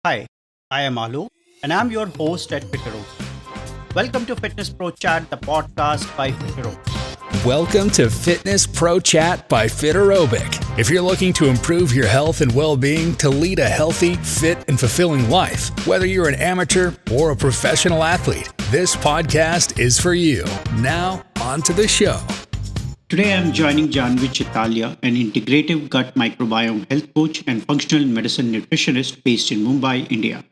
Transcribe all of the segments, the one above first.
Hi, I am Alu, and I'm your host at Fitero. Welcome to Fitness Pro Chat, the podcast by Fitero. Welcome to Fitness Pro Chat by Fit Aerobic. If you're looking to improve your health and well-being to lead a healthy, fit, and fulfilling life, whether you're an amateur or a professional athlete, this podcast is for you. Now, on to the show. Today I'm joining Janvi Chitalia, an integrative gut microbiome health coach and functional medicine nutritionist based in Mumbai, India.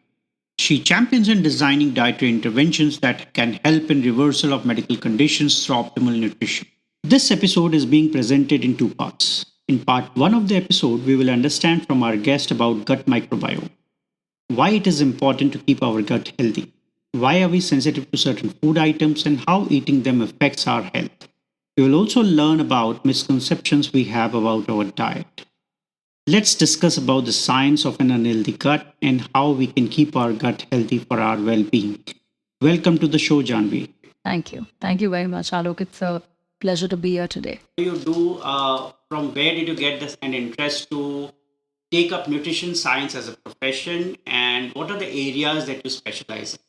She champions in designing dietary interventions that can help in reversal of medical conditions through optimal nutrition. This episode is being presented in two parts. In part one of the episode, we will understand from our guest about gut microbiome, why it is important to keep our gut healthy, why are we sensitive to certain food items, and how eating them affects our health. We will also learn about misconceptions we have about our diet. Let's discuss about the science of an unhealthy gut and how we can keep our gut healthy for our well-being. Welcome to the show, Janvi. Thank you. Thank you very much, Alok. It's a pleasure to be here today. You do from where did you get this an interest to take up nutrition science as a profession, and what are the areas that you specialize in?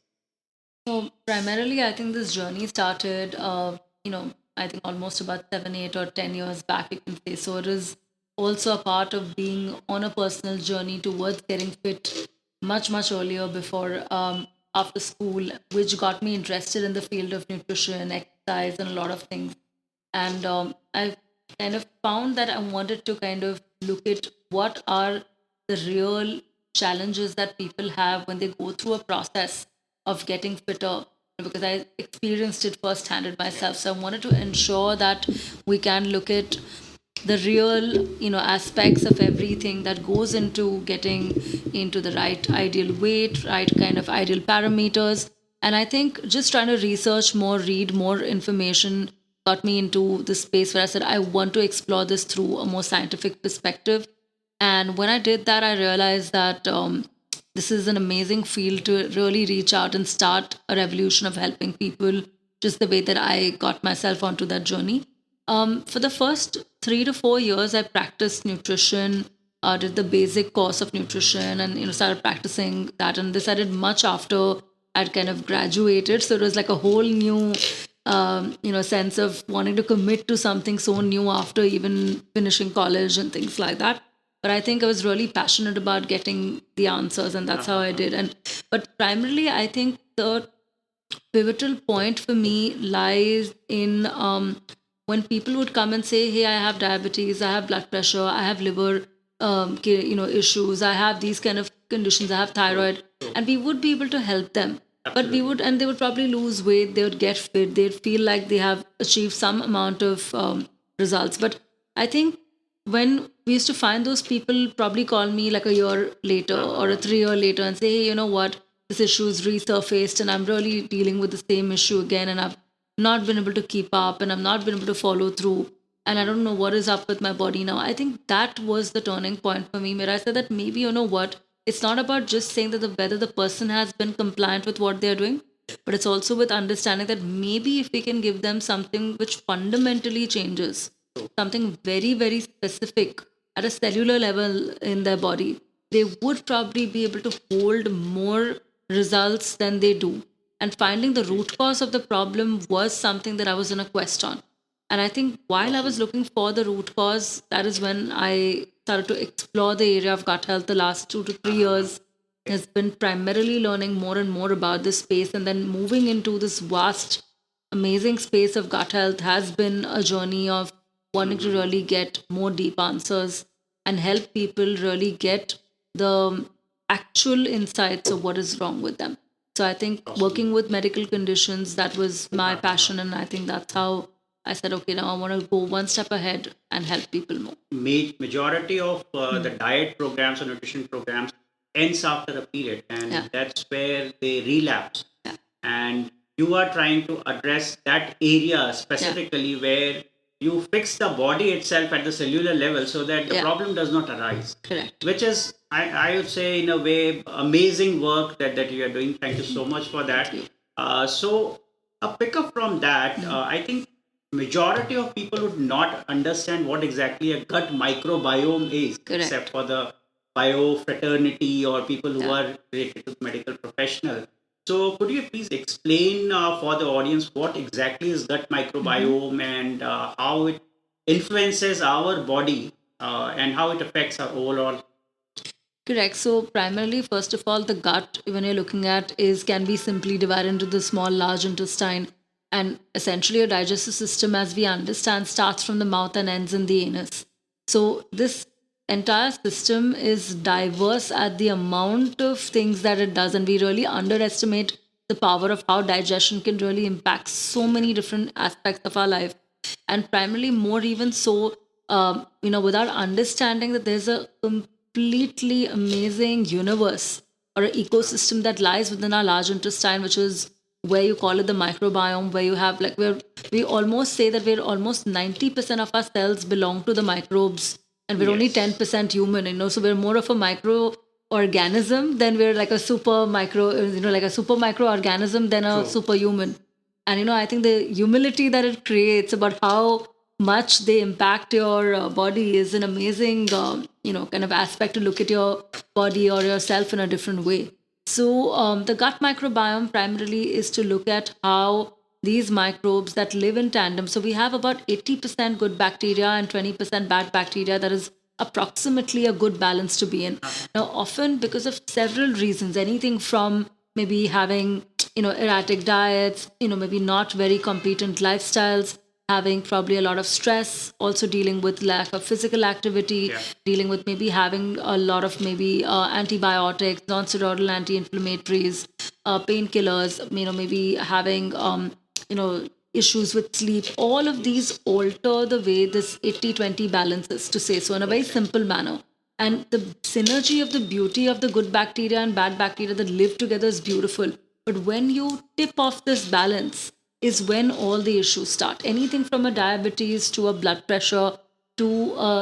So, primarily, I think this journey started, I think almost about 7, 8, or 10 years back, you can say. So, it is also a part of being on a personal journey towards getting fit much, much earlier before after school, which got me interested in the field of nutrition, exercise, and a lot of things. And I kind of found that I wanted to kind of look at what are the real challenges that people have when they go through a process of getting fitter, because I experienced it firsthand myself. So I wanted to ensure that we can look at the real aspects of everything that goes into getting into the right ideal weight, right kind of ideal parameters. And I think just trying to research more, read more information got me into this space where I said I want to explore this through a more scientific perspective. And when I did that, I realized that this is an amazing field to really reach out and start a revolution of helping people, just the way that I got myself onto that journey. For the first 3 to 4 years, I practiced nutrition, did the basic course of nutrition, and started practicing that. And this I did much after I'd kind of graduated, so it was like a whole new, sense of wanting to commit to something so new after even finishing college and things like that. But I think I was really passionate about getting the answers, and that's how I did. And but primarily, I think the pivotal point for me lies in when people would come and say, "Hey, I have diabetes, I have blood pressure, I have liver, issues, I have these kind of conditions, I have thyroid," and we would be able to help them. But we would, and they would probably lose weight, they would get fit, they'd feel like they have achieved some amount of results. But I think when we used to find those people probably call me like a year later or a 3 year later and say, "Hey, you know what, this issue is resurfaced and I'm really dealing with the same issue again, and I've not been able to keep up and I've not been able to follow through, and I don't know what is up with my body now." I think that was the turning point for me, where I said that maybe, you know what, it's not about just saying that whether the person has been compliant with what they're doing, but it's also with understanding that maybe if we can give them something which fundamentally changes, something very, very specific at a cellular level in their body, they would probably be able to hold more results than they do. And finding the root cause of the problem was something that I was in a quest on. And I think while I was looking for the root cause, that is when I started to explore the area of gut health. The last 2 to 3 years has been primarily learning more and more about this space, and then moving into this vast, amazing space of gut health has been a journey of wanting to really get more deep answers and help people really get the actual insights of what is wrong with them. So I think working with medical conditions, that was my passion. And I think that's how I said, okay, now I want to go one step ahead and help people more. Majority of the diet programs or nutrition programs ends after a period, and Yeah. that's where they relapse. Yeah. And you are trying to address that area specifically where you fix the body itself at the cellular level so that the Yeah. problem does not arise. Correct. Which is, I would say, in a way, amazing work that you are doing. Thank you so much for that. Thank you. So a pick up from that, I think majority of people would not understand what exactly a gut microbiome is, Correct. except for the bio fraternity or people who Yeah. are related to the medical professional. So, could you please explain for the audience what exactly is gut Mhm. microbiome and how it influences our body and how it affects our overall? Correct. So primarily, first of all, the gut, when you're looking at, is can be simply divided into the small, large intestine, and essentially your digestive system, as we understand, starts from the mouth and ends in the anus. So this entire system is diverse at the amount of things that it does, and we really underestimate the power of how digestion can really impact so many different aspects of our life, and primarily more even so, without understanding that there's a completely amazing universe or an ecosystem that lies within our large intestine, which is where you call it the microbiome, where you have like where we almost say that we're almost 90% of our cells belong to the microbes, and we're only Yes. 10% human, so we're more of a micro organism than we're like a super micro, like a super microorganism than a True. superhuman. And I think the humility that it creates about how much they impact your body is an amazing kind of aspect to look at your body or yourself in a different way. So the gut microbiome primarily is to look at how these microbes that live in tandem, so we have about 80% good bacteria and 20% bad bacteria. That is approximately a good balance to be in. Now often, because of several reasons, anything from maybe having erratic diets, maybe not very competent lifestyles, having probably a lot of stress, also dealing with lack of physical activity, Yeah. dealing with maybe having a lot of maybe antibiotics, non-steroidal anti-inflammatories, painkillers, maybe having issues with sleep. All of these alter the way this 80-20 balances, to say so in a very Okay. simple manner. And the synergy of the beauty of the good bacteria and bad bacteria that live together is beautiful. But when you tip off this balance, is when all the issues start. Anything from a diabetes to a blood pressure to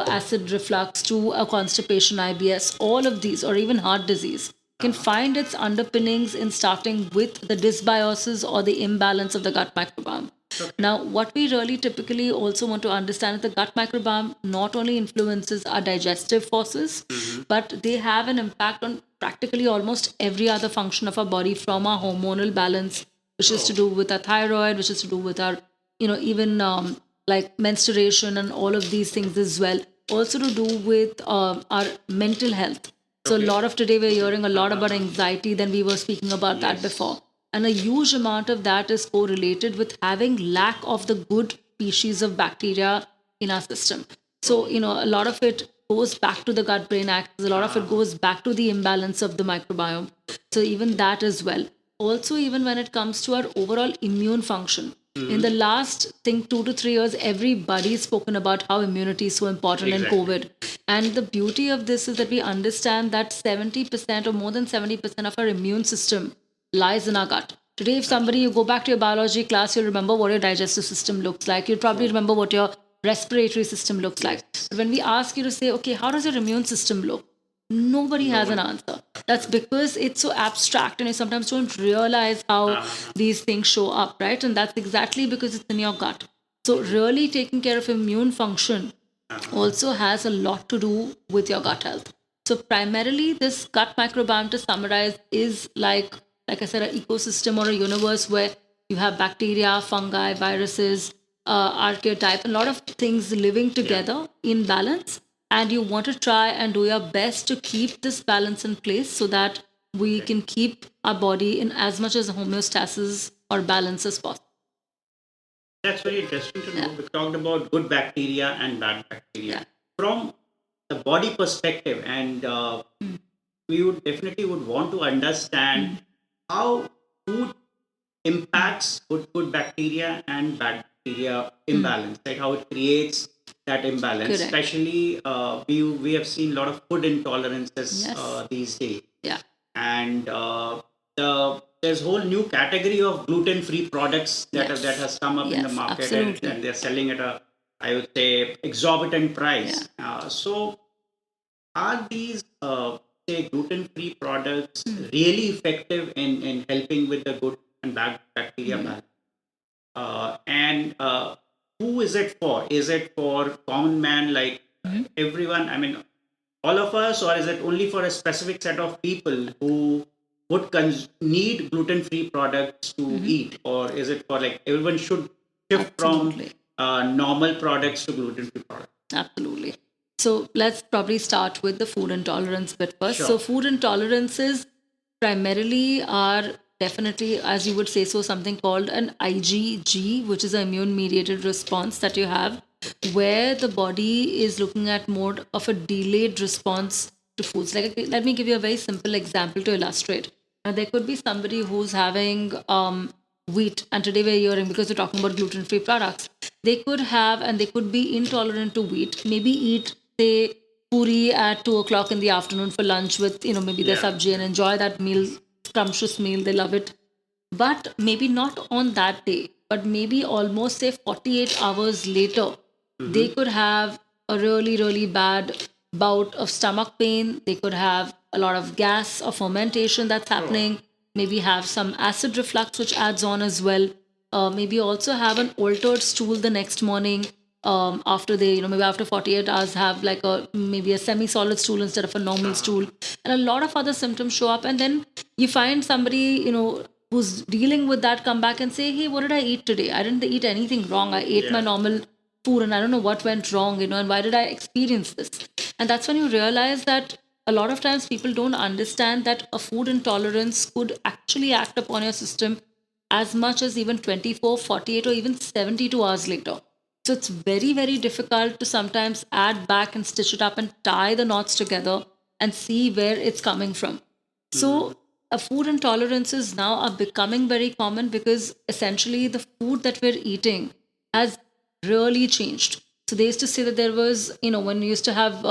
acid reflux to a constipation, IBS, all of these, or even heart disease, can find its underpinnings in starting with the dysbiosis or the imbalance of the gut microbiome. Okay. Now, what we really typically also want to understand is the gut microbiome not only influences our digestive forces, but they have an impact on practically almost every other function of our body, from our hormonal balance, which is to Oh, do with our thyroid, which is to do with our, even like menstruation and all of these things as well. Also to do with our mental health. So a okay. lot of today we're hearing a lot about anxiety than we were speaking about that Yes. before. And a huge amount of that is correlated with having lack of the good species of bacteria in our system. So, Oh, a lot of it goes back to the gut brain axis, a lot of it uh, goes back to the imbalance of the microbiome. So, even that as well. Also, even when it comes to our overall immune function, in the last think 2 to 3 years, everybody's spoken about how immunity is so important in exactly. COVID. And the beauty of this is that we understand that 70% or more than 70% of our immune system lies in our gut. Today, if somebody, you go back to your biology class, you'll remember what your digestive system looks like. You'll probably True. remember what your respiratory system looks like. Yes. But when we ask you to say, okay, how does your immune system look? Nobody No has an one. answer. That's Absolutely. because it's so abstract and you sometimes don't realize how Uh-huh. these things show up, right? And that's exactly because it's in your gut. So, really taking care of immune function Uh-huh. also has a lot to do with your gut health. So primarily, this gut microbiome, to summarize, is like I said, an ecosystem or a universe where you have bacteria, fungi, viruses, archetype, and a lot of things living Yeah. together in balance. And you want to try and do your best to keep this balance in place so that we Okay. can keep our body in as much as homeostasis or balance as possible. That's very interesting to Yeah, know. We talked about good bacteria and bad yeah. bacteria from the body perspective, and we would definitely would want to understand how food impacts good bacteria and bad bacteria Mm, imbalance, right? How it creates that imbalance. correct. Especially, we have seen a lot of food intolerances Yes. these days, Yeah. and there's a whole new category of gluten-free products that Yes. has come up in the Yes. market, Absolutely. and they're selling at a, I would say, exorbitant Yeah. price. So, are these say gluten-free products Hmm. really effective in helping with the good and bad bacteria Hmm. balance? And who is it for? Is it for common man like everyone? I mean, all of us, or is it only for a specific set of people who would need gluten-free products to eat, or is it for like everyone should shift from Absolutely. normal products to gluten-free products? Absolutely. So let's probably start with the food intolerance bit first. Sure. So food intolerances primarily are definitely, as you would say so, something called an IgG, which is an immune mediated response that you have, where the body is looking at more of a delayed response to foods. Like, let me give you a very simple example to illustrate. Now, there could be somebody who's having wheat, and today we're hearing, because we're talking about gluten-free products, they could have and they could be intolerant to wheat, maybe eat, say, puri at 2 o'clock in the afternoon for lunch with, maybe the sabji, and enjoy that meal, scrumptious meal, they love it. But maybe not on that day, but maybe almost say 48 hours later, they could have a really, really bad bout of stomach pain. They could have a lot of gas or fermentation that's happening. Maybe have some acid reflux, which adds on as well. Maybe also have an altered stool the next morning. After they, maybe after 48 hours, have like maybe a semi-solid stool instead of a normal stool, and a lot of other symptoms show up. And then you find somebody, who's dealing with that come back and say, hey, what did I eat today? I didn't eat anything wrong. I ate my normal food and I don't know what went wrong, and why did I experience this? And that's when you realize that a lot of times people don't understand that a food intolerance could actually act upon your system as much as even 24, 48, or even 72 hours later. So it's very, very difficult to sometimes add back and stitch it up and tie the knots together and see where it's coming from. So food intolerances now are becoming very common because essentially the food that we're eating has really changed. So they used to say that there was, when you used to have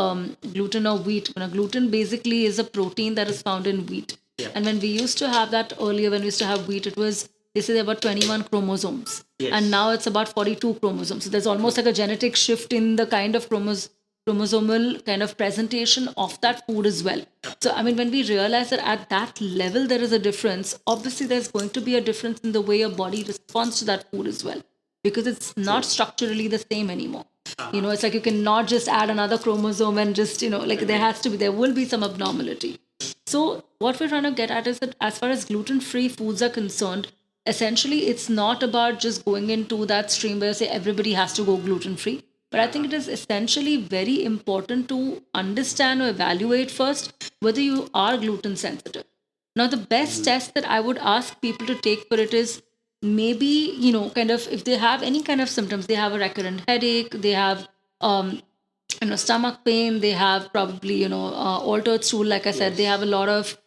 gluten or wheat, gluten basically is a protein that is found in wheat. And when we used to have that earlier, when we used to have wheat, it was, they say there were 21 chromosomes. And now it's about 42 chromosomes. So there's almost like a genetic shift in the kind of chromosomal kind of presentation of that food as well. So, when we realize that at that level there is a difference, obviously there's going to be a difference in the way your body responds to that food as well, because it's not structurally the same anymore. It's like you cannot just add another chromosome and just, there will be some abnormality. So what we're trying to get at is that as far as gluten-free foods are concerned, essentially it's not about just going into that stream where say everybody has to go gluten-free. But I think it is essentially very important to understand or evaluate first whether you are gluten sensitive. Now, the best test that I would ask people to take for it is maybe, kind of if they have any kind of symptoms, they have a recurrent headache, they have, stomach pain, they have probably, altered stool, like I said, they have a lot of,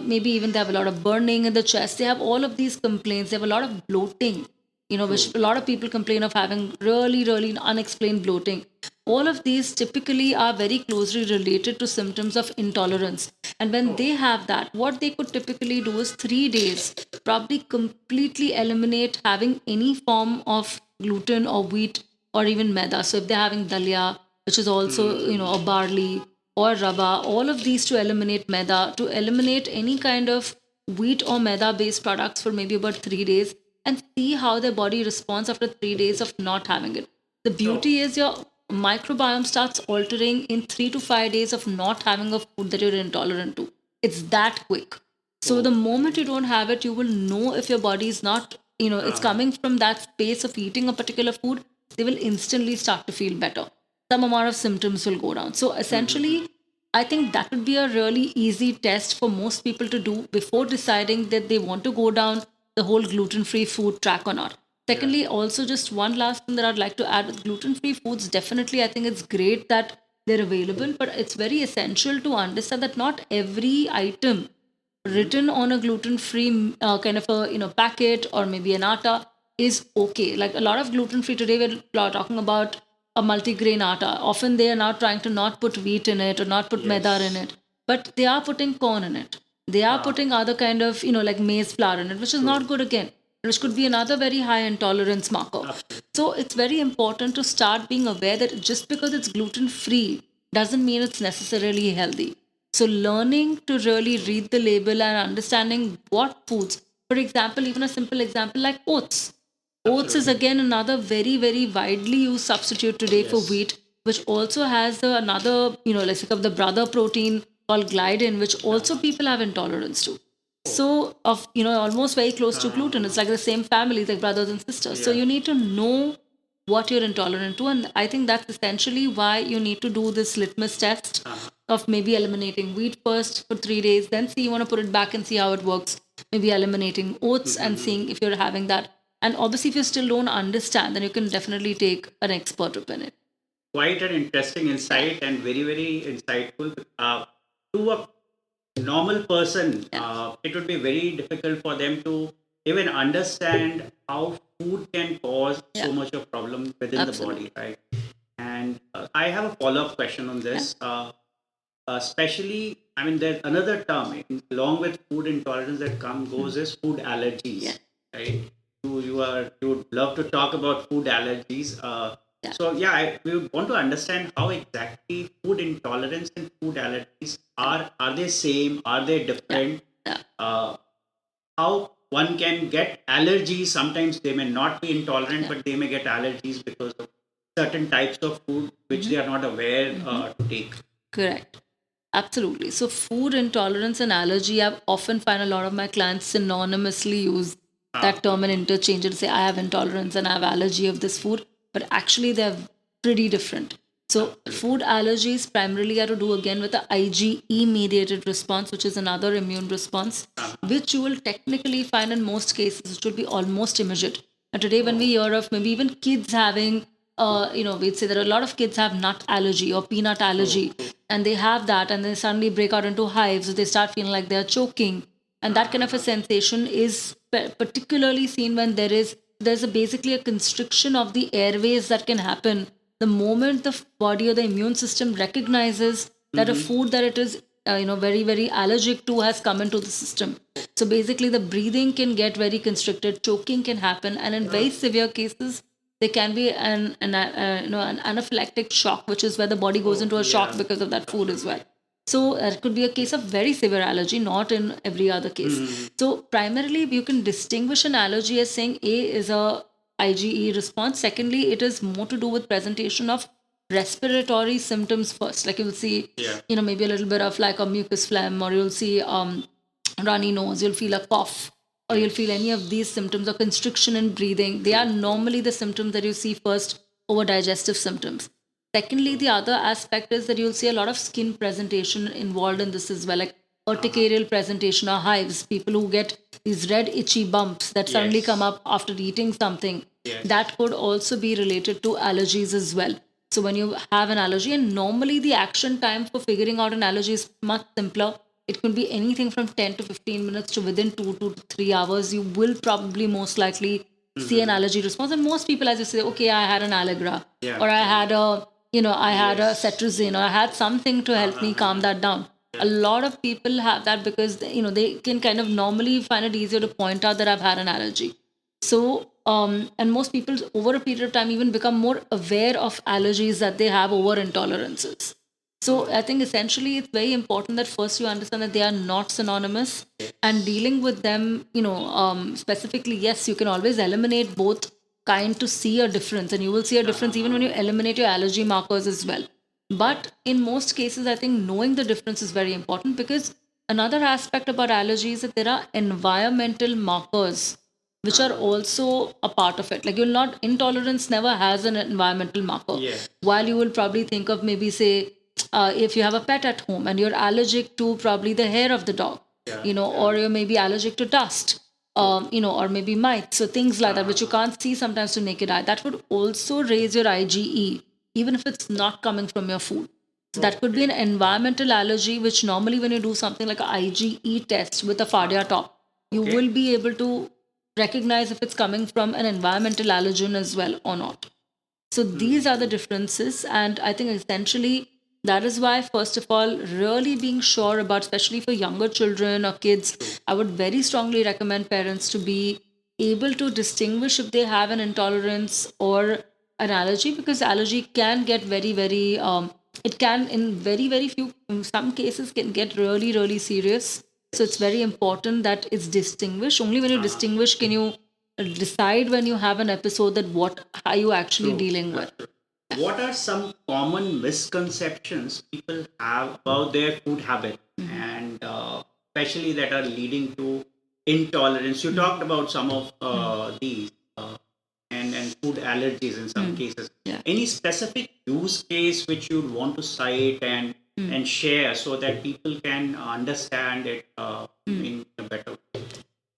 maybe even they have a lot of burning in the chest, they have all of these complaints, they have a lot of bloating, which a lot of people complain of having really, really unexplained bloating. All of these typically are very closely related to symptoms of intolerance. And when they have that, what they could typically do is 3 days, probably completely eliminate having any form of gluten or wheat or even maida. So if they're having dalia, which is also, a barley or rava, all of these to eliminate maida, to eliminate any kind of wheat or maida based products for maybe about 3 days, and see how their body responds after 3 days of not having it. The beauty is your microbiome starts altering in 3 to 5 days of not having a food that you're intolerant to. It's that quick. So the moment you don't have it, you will know if your body is not, it's coming from that space of eating a particular food, they will instantly start to feel better. Some amount of symptoms will go down. So essentially, I think that would be a really easy test for most people to do before deciding that they want to go down the whole gluten-free food track or not. Secondly, also just one last thing that I'd like to add with gluten-free foods, definitely I think it's great that they're available, but it's very essential to understand that not every item written on a gluten-free kind of a packet or maybe an atta is okay. Like a lot of gluten-free today, we're talking about a multigrain atta. Often they are now trying to not put wheat in it or not put maida in it, but they are putting corn in it. They are putting other kind of, like maize flour in it, which is not good again, which could be another very high intolerance marker. So it's very important to start being aware that just because it's gluten-free doesn't mean it's necessarily healthy. So learning to really read the label and understanding what foods, for example, even a simple example like oats. Oats is again another very, very widely used substitute today for wheat. which also has another, let's think of the brother protein called gliadin, which also people have intolerance to. So, of almost very close to gluten. It's like the same family, like brothers and sisters. So you need to know what you're intolerant to, and I think that's essentially why you need to do this litmus test of maybe eliminating wheat first for 3 days, then see you want to put it back and see how it works. Maybe eliminating oats and seeing if you're having that. And obviously, if you still don't understand, then you can definitely take an expert opinion. Quite an interesting insight and very, very insightful. To a normal person, it would be very difficult for them to even understand how food can cause so much of problem within Absolutely. the body, right? And I have a follow-up question on this. Especially, I mean, there's another term along with food intolerance that goes is food allergies, right? You would love to talk about food allergies. So yeah, we would want to understand how exactly food intolerance and food allergies are they same? Are they different? Uh, how one can get allergies? Sometimes they may not be intolerant, but they may get allergies because of certain types of food which they are not aware to take. Correct. Absolutely. So, food intolerance and allergy, I often find a lot of my clients synonymously use that term and interchange and say, I have intolerance and I have allergy of this food, but actually they're pretty different. So, food allergies primarily are to do again with the IgE mediated response, which is another immune response, which you will technically find in most cases, which will be almost immediate. And today, when we hear of maybe even kids having, we'd say that a lot of kids have nut allergy or peanut allergy, and they have that, and they suddenly break out into hives, they start feeling like they're choking. And that kind of a sensation is particularly seen when there's basically a constriction of the airways that can happen the moment the body or the immune system recognizes that a food that it is very very allergic to has come into the system. So basically the breathing can get very constricted, choking can happen, and in very severe cases there can be an anaphylactic shock, which is where the body goes into a shock because of that food as well. So it could be a case of very severe allergy, not in every other case. So primarily, you can distinguish an allergy as saying A is a IgE response. Secondly, it is more to do with presentation of respiratory symptoms first. Like you'll see, maybe a little bit of like a mucus phlegm, or you'll see runny nose, you'll feel a cough, or you'll feel any of these symptoms or constriction in breathing. They are normally the symptoms that you see first over digestive symptoms. Secondly, the other aspect is that you'll see a lot of skin presentation involved in this as well, like urticarial presentation or hives, people who get these red itchy bumps that suddenly come up after eating something. That could also be related to allergies as well. So when you have an allergy, and normally the action time for figuring out an allergy is much simpler. It could be anything from 10 to 15 minutes to within 2 to 3 hours. You will probably most likely see an allergy response. And most people, as you say, okay, I had an Allegra, or I had I had a cetirizine, or I had something to help me calm that down. A lot of people have that because they can kind of normally find it easier to point out that I've had an allergy. So and most people over a period of time even become more aware of allergies that they have over intolerances. So I think essentially it's very important that first you understand that they are not synonymous, and dealing with them, specifically, yes, you can always eliminate both kind to see a difference, and you will see a difference even when you eliminate your allergy markers as well. But in most cases, I think knowing the difference is very important, because another aspect about allergies is that there are environmental markers which are also a part of it. Like intolerance never has an environmental marker. While you will probably think of maybe say, if you have a pet at home and you're allergic to probably the hair of the dog, or you're maybe allergic to dust, or maybe mites, so things like that, which you can't see sometimes to naked eye, that would also raise your IgE, even if it's not coming from your food. So that could be an environmental allergy, which normally when you do something like an IgE test with a Fardia top, you will be able to recognize if it's coming from an environmental allergen as well or not. So these are the differences. And I think essentially that is why, first of all, really being sure about, especially for younger children or kids, I would very strongly recommend parents to be able to distinguish if they have an intolerance or an allergy, because allergy can get very, very, it can in very, very few, in some cases, can get really, really serious. So it's very important that it's distinguished. Only when you distinguish can you decide when you have an episode that what are you actually dealing with. what are some common misconceptions people have about their food habit, and especially that are leading to intolerance? You talked about some of these, and food allergies in some cases. Yeah. Any specific use case which you'd want to cite and share so that people can understand it in a better way?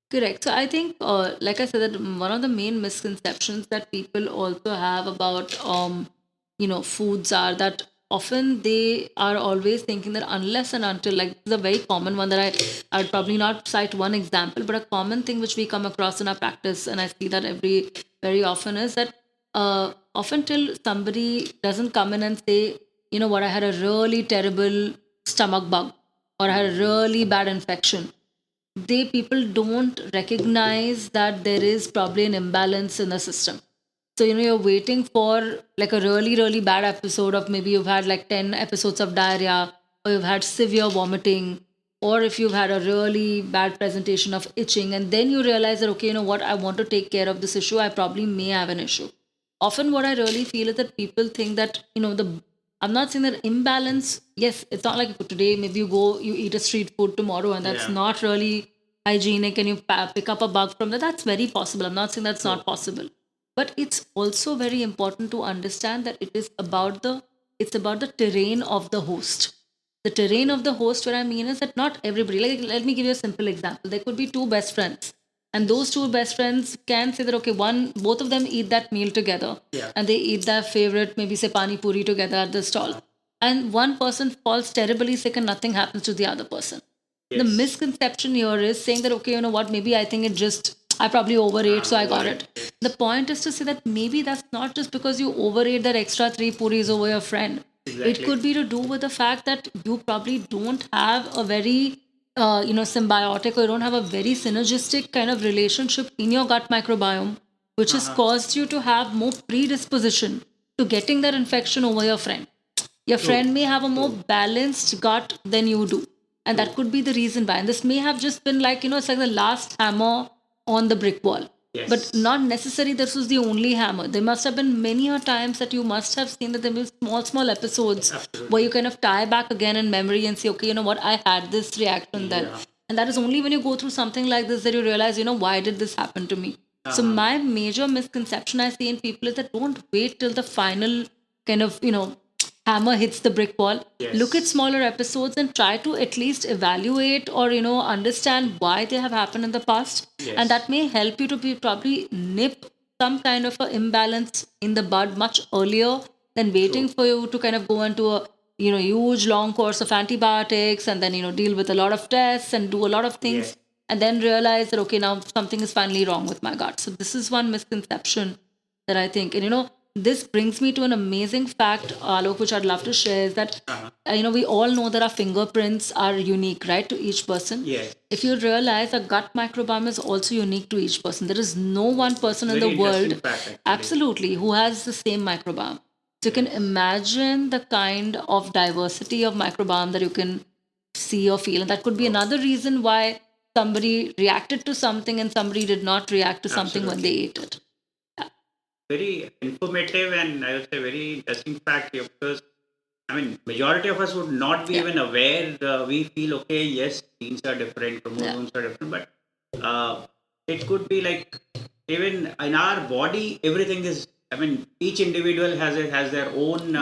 Correct. So I think, like I said, that one of the main misconceptions that people also have about, foods are that often they are always thinking that unless and until, like, this is a very common one that I would probably not cite one example, but a common thing which we come across in our practice, and I see that very often, is that often till somebody doesn't come in and say, you know what, I had a really terrible stomach bug, or I had a really bad infection, they people don't recognize that there is probably an imbalance in the system. So you're waiting for like a really bad episode of, maybe you've had like 10 episodes of diarrhea, or you've had severe vomiting, or if you've had a really bad presentation of itching, and then you realize that, okay, you know what, I want to take care of this issue, I probably may have an issue. Often what I really feel is that people think that, the I'm not saying that imbalance, yes, it's not like today maybe you eat a street food tomorrow, and that's Yeah. not really hygienic, and you pick up a bug from that. That's very possible. I'm not saying that's not possible. But it's also very important to understand that it's about the terrain of the host. The terrain of the host, what I mean is that not everybody, like, let me give you a simple example. There could be two best friends, and those two best friends can say that, okay, both of them eat that meal together, Yeah. and they eat their favorite, maybe say pani puri together at the stall, and one person falls terribly sick and nothing happens to the other person. The Yes. misconception here is saying that, okay, you know what, maybe I think I probably overate, so I got it. The point is to say that maybe that's not just because you overate that extra three puris over your friend. Exactly. It could be to do with the fact that you probably don't have a very, symbiotic, or you don't have a very synergistic kind of relationship in your gut microbiome, which has caused you to have more predisposition to getting that infection over your friend. Your friend may have a more balanced gut than you do. And that could be the reason why. And this may have just been like, it's like the last hammer on the brick wall. Yes. But not necessarily this was the only hammer. There must have been many a times that you must have seen that there were small episodes where you kind of tie back again in memory and say, okay, you know what, I had this reaction then. Yeah. And that is only when you go through something like this that you realize, why did this happen to me? So my major misconception I see in people is that don't wait till the final kind of, hammer hits the brick wall. Yes. Look at smaller episodes and try to at least evaluate or understand why they have happened in the past. Yes. And that may help you to probably nip some kind of an imbalance in the bud much earlier than waiting for you to kind of go into a huge long course of antibiotics, and then deal with a lot of tests and do a lot of things. Yes. And then realize that, okay, now something is finally wrong with my gut. So this is one misconception that I think, and this brings me to an amazing fact, Alok, which I'd love to share, is that we all know that our fingerprints are unique, right, to each person. Yes. If you realize, a gut microbiome is also unique to each person. There is no one person in Very the world, interesting fact, actually. absolutely, who has the same microbiome. So you can imagine the kind of diversity of microbiome that you can see or feel, and that could be another reason why somebody reacted to something and somebody did not react to something when they ate it. Very informative, and I would say very interesting fact here, because majority of us would not be even aware. We feel, okay, yes, genes are different, chromosomes are different, but it could be like, even in our body, everything is. Each individual has their own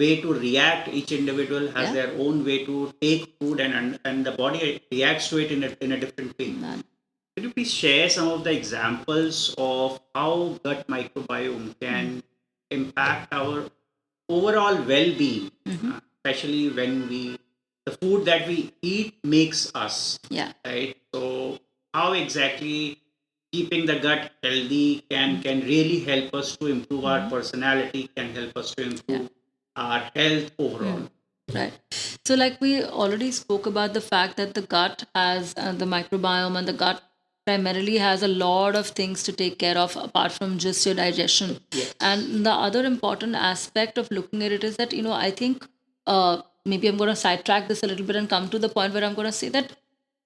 way to react. Each individual has their own way to take food, and the body reacts to it in a different way. Could you please share some of the examples of how gut microbiome can impact our overall well-being, especially when the food that we eat makes us, Yeah. right? So how exactly keeping the gut healthy can really help us to improve our personality, can help us to improve our health overall. Right. So, like we already spoke about the fact that the gut has the microbiome, and the gut primarily has a lot of things to take care of apart from just your digestion. Yes. And the other important aspect of looking at it is that, I think maybe I'm going to sidetrack this a little bit and come to the point where I'm going to say that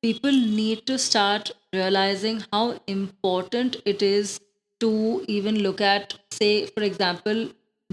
people need to start realizing how important it is to even look at say, for example,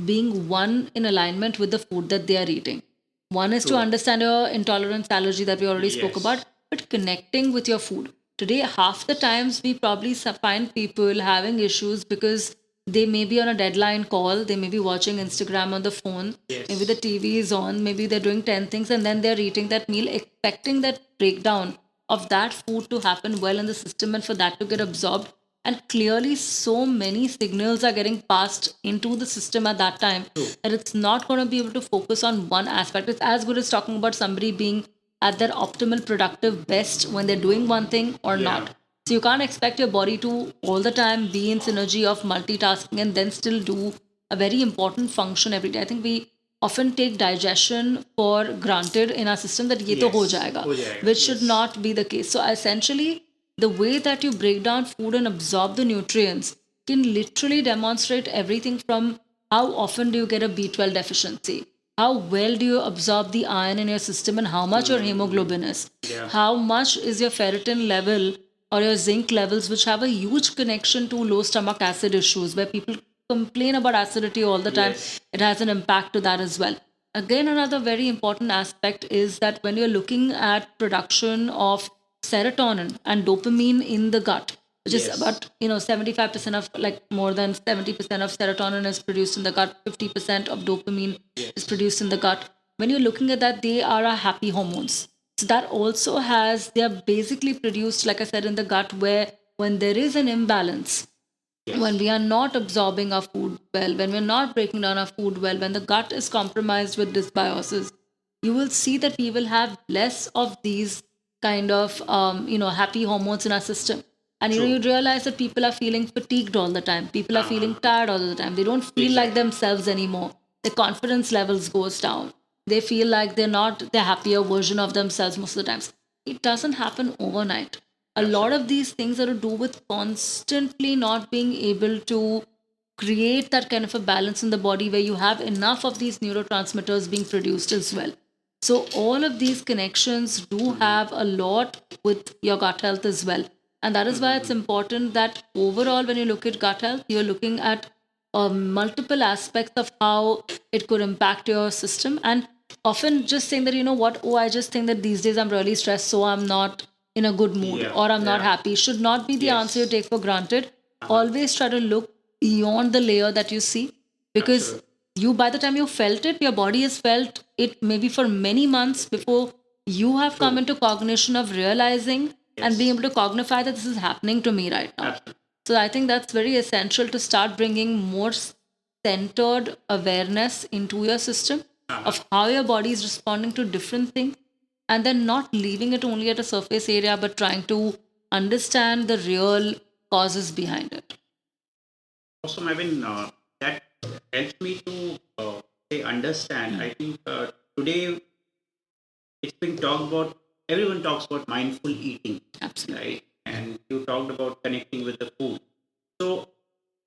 being one in alignment with the food that they are eating. One is to understand your intolerance allergy that we already spoke about, but connecting with your food. Today, half the times we probably find people having issues because they may be on a deadline call, they may be watching Instagram on the phone, maybe the TV is on, maybe they're doing 10 things and then they're eating that meal, expecting that breakdown of that food to happen well in the system and for that to get absorbed. And clearly, so many signals are getting passed into the system at that time that it's not going to be able to focus on one aspect. It's as good as talking about somebody being at their optimal productive best when they're doing one thing or not. So you can't expect your body to all the time be in synergy of multitasking and then still do a very important function every day. I think we often take digestion for granted in our system that ye to ho jayega, which should not be the case. So essentially, the way that you break down food and absorb the nutrients can literally demonstrate everything from how often do you get a B12 deficiency, how well do you absorb the iron in your system and how much your hemoglobin is, how much is your ferritin level or your zinc levels, which have a huge connection to low stomach acid issues where people complain about acidity all the time. It has an impact to that as well. Again, another very important aspect is that when you're looking at production of serotonin and dopamine in the gut, which is about 75% of, like, more than 70% of serotonin is produced in the gut, 50% of dopamine is produced in the gut. When you're looking at that, they are our happy hormones. So that also they are basically produced, like I said, in the gut, where when there is an imbalance, when we are not absorbing our food well, when we're not breaking down our food well, when the gut is compromised with dysbiosis, you will see that we will have less of these kind of happy hormones in our system. And you realize that people are feeling fatigued all the time. People are feeling tired all the time. They don't feel like themselves anymore. Their confidence levels goes down. They feel like they're not the happier version of themselves most of the times. It doesn't happen overnight. A lot of these things are to do with constantly not being able to create that kind of a balance in the body where you have enough of these neurotransmitters being produced as well. So all of these connections do have a lot with your gut health as well. And that is why it's important that overall, when you look at gut health, you're looking at multiple aspects of how it could impact your system. And often just saying that, I just think that these days I'm really stressed, so I'm not in a good mood or I'm not happy should not be the answer you take for granted. Always try to look beyond the layer that you see, because by the time you felt it, your body has felt it maybe for many months before you have come into cognition of realizing and being able to cognify that this is happening to me right now. So I think that's very essential to start bringing more centered awareness into your system of how your body is responding to different things, and then not leaving it only at a surface area, but trying to understand the real causes behind it. Awesome. I mean, that helps me to say understand. I think today it's been talked about, everyone talks about mindful eating. Absolutely. Right? And you talked about connecting with the food. So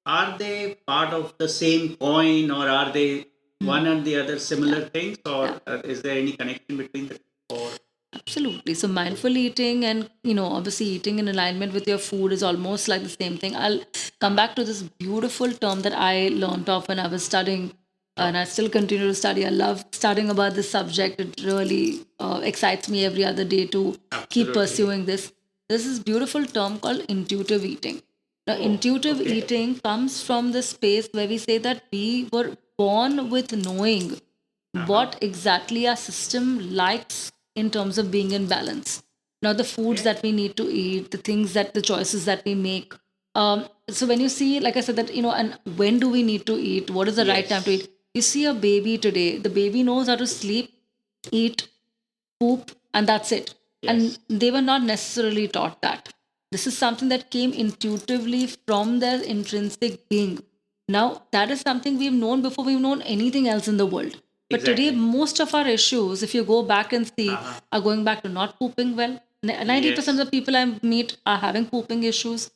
are they part of the same coin, or are they one and the other similar things, or is there any connection between the two? Or Absolutely. So mindful eating and, obviously eating in alignment with your food is almost like the same thing. I'll come back to this beautiful term that I learned of when I was studying, and I still continue to study. I love studying about this subject. It really excites me every other day to keep pursuing this. There's this beautiful term called intuitive eating. Now, intuitive eating comes from the space where we say that we were born with knowing what exactly our system likes in terms of being in balance. Now, the foods that we need to eat, the choices that we make. So when you see, like I said, that, and when do we need to eat? What is the right time to eat? You see a baby today, the baby knows how to sleep, eat, poop, and that's it. And they were not necessarily taught that. This is something that came intuitively from their intrinsic being. Now, that is something we've known before we've known anything else in the world. But today, most of our issues, if you go back and see, are going back to not pooping well. 90% of the people I meet are having pooping issues.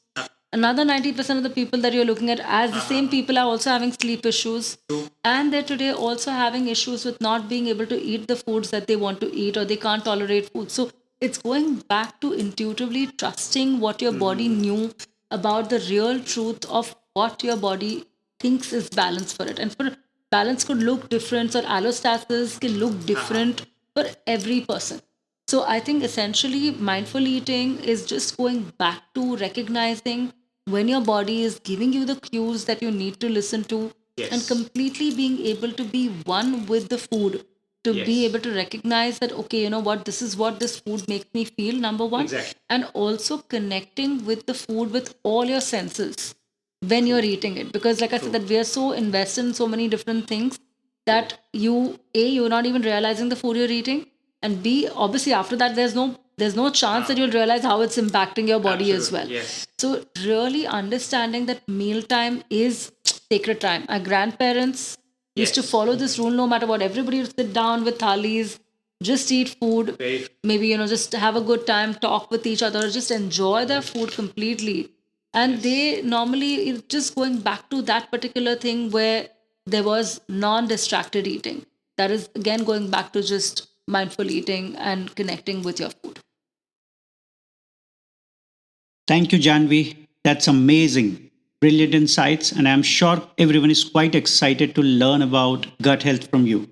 Another 90% of the people that you're looking at as the same people are also having sleep issues. And they're today also having issues with not being able to eat the foods that they want to eat, or they can't tolerate food. So it's going back to intuitively trusting what your body knew about the real truth of what your body thinks is balance for it. And for balance could look different, or allostasis can look different for every person. So I think essentially mindful eating is just going back to recognizing when your body is giving you the cues that you need to listen to, and completely being able to be one with the food, to be able to recognize that, okay, you know what, this is what this food makes me feel, number one. And also connecting with the food with all your senses when you're eating it, because like I said, that we are so invested in so many different things that you're not even realizing the food you're eating, and B, obviously after that there's no chance that you'll realize how it's impacting your body as well. So really understanding that mealtime is sacred time. Our grandparents used to follow this rule, no matter what. Everybody would sit down with thalis, just eat food, maybe, just have a good time, talk with each other, just enjoy their food completely. And they normally, just going back to that particular thing where there was non-distracted eating. That is, again, going back to just mindful eating and connecting with your food. Thank you, Janvi. That's amazing. Brilliant insights, and I'm sure everyone is quite excited to learn about gut health from you.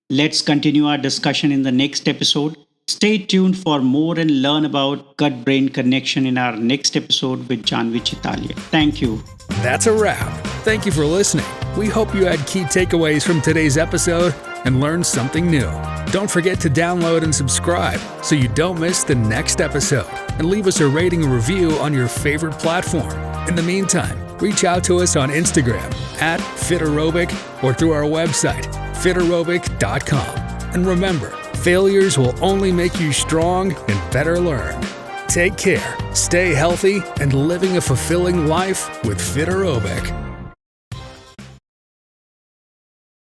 Let's continue our discussion in the next episode. Stay tuned for more and learn about gut-brain connection in our next episode with Janvi Chitalia. Thank you. That's a wrap. Thank you for listening. We hope you had key takeaways from today's episode and learned something new. Don't forget to download and subscribe so you don't miss the next episode. And leave us a rating and review on your favorite platform. In the meantime, reach out to us on Instagram @FitAerobic or through our website, fitaerobic.com. And remember, failures will only make you strong and better learned. Take care, stay healthy, and living a fulfilling life with Fit Aerobic.